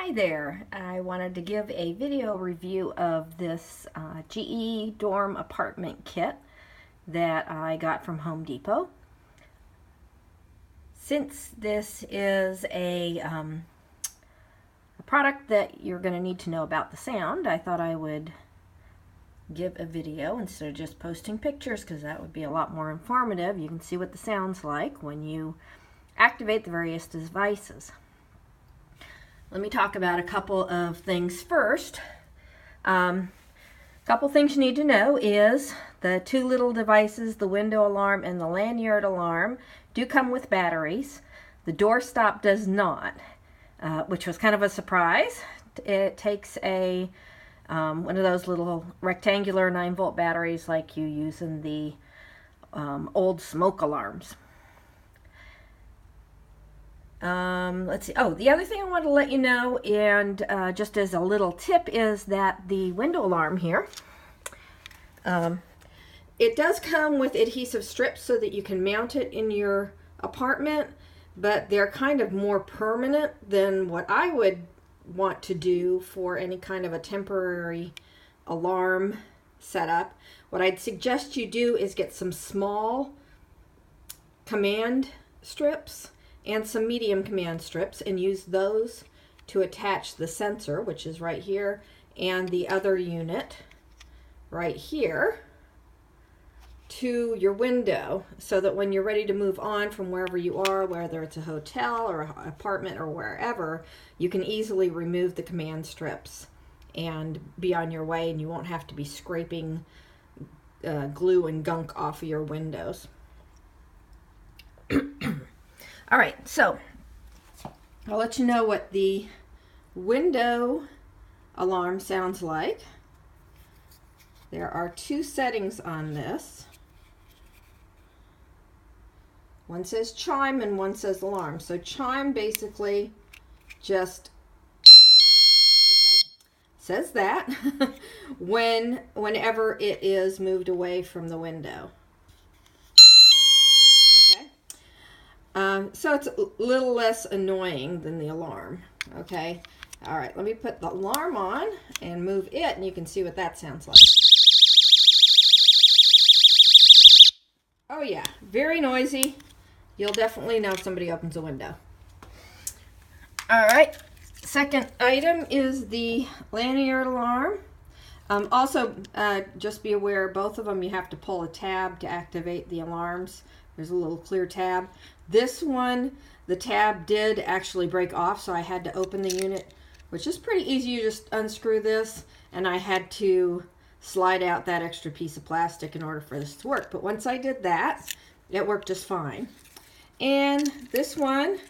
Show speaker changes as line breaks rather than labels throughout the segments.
Hi there. I wanted to give a video review of this GE dorm apartment kit that I got from Home Depot. Since this is a product that you're going to need to know about the sound, I thought I would give a video instead of just posting pictures, because that would be a lot more informative. You can see what the sound's like when you activate the various devices. Let me talk about a couple of things first. Couple things you need to know is the two little devices, the window alarm and the lanyard alarm, do come with batteries. The doorstop does not, which was kind of a surprise. It takes a one of those little rectangular 9-volt batteries like you use in the old smoke alarms. Let's see. Oh, the other thing I want to let you know, and just as a little tip, is that the window alarm here, it does come with adhesive strips so that you can mount it in your apartment, but they're kind of more permanent than what I would want to do for any kind of a temporary alarm setup. What I'd suggest you do is get some small command strips and some medium command strips and use those to attach the sensor, which is right here, and the other unit right here to your window, so that when you're ready to move on from wherever you are, whether it's a hotel or an apartment or wherever, you can easily remove the command strips and be on your way, and you won't have to be scraping glue and gunk off of your windows. All right, so I'll let you know what the window alarm sounds like. There are two settings on this. One says chime and one says alarm. So chime basically just says that whenever it is moved away from the window. So it's a little less annoying than the alarm. Okay. All right, let me put the alarm on and move it, and you can see what that sounds like. Oh yeah, very noisy. You'll definitely know if somebody opens a window. All right, second item is the lanyard alarm. Also, just be aware, both of them you have to pull a tab to activate the alarms. There's a little clear tab. This one, the tab did actually break off, so I had to open the unit, which is pretty easy. You just unscrew this, and I had to slide out that extra piece of plastic in order for this to work. But once I did that, it worked just fine. And this one,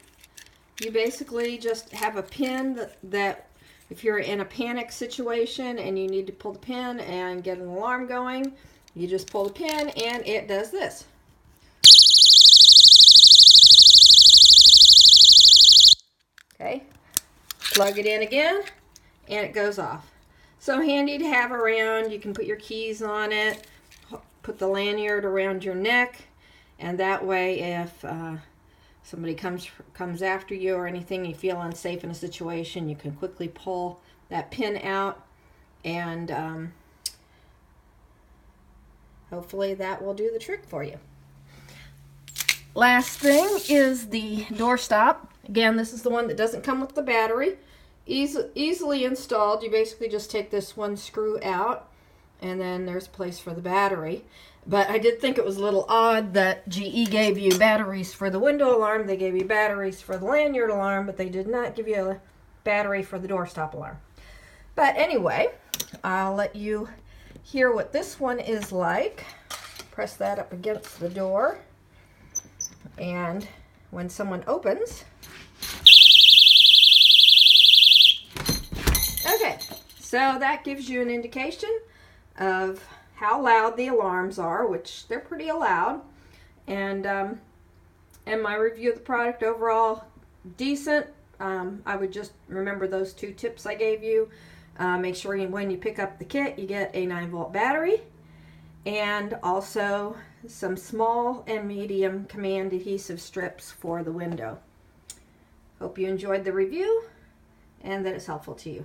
you basically just have a pin that if you're in a panic situation and you need to pull the pin and get an alarm going, you just pull the pin and it does this. Okay, plug it in again and it goes off. So handy to have around. You can put your keys on it, put the lanyard around your neck, and that way if somebody comes after you or anything, you feel unsafe in a situation, you can quickly pull that pin out, and hopefully that will do the trick for you. Last thing is the doorstop. Again, this is the one that doesn't come with the battery. Easily installed. You basically just take this one screw out, and then there's a place for the battery. But I did think it was a little odd that GE gave you batteries for the window alarm. They gave you batteries for the lanyard alarm, but they did not give you a battery for the doorstop alarm. But anyway, I'll let you hear what this one is like. Press that up against the door, and when someone opens, okay, so that gives you an indication of how loud the alarms are, which they're pretty loud. And my review of the product overall, decent. I would just remember those two tips I gave you. Make sure when you pick up the kit, you get a 9-volt battery, and also some small and medium command adhesive strips for the window. Hope you enjoyed the review, and that it's helpful to you.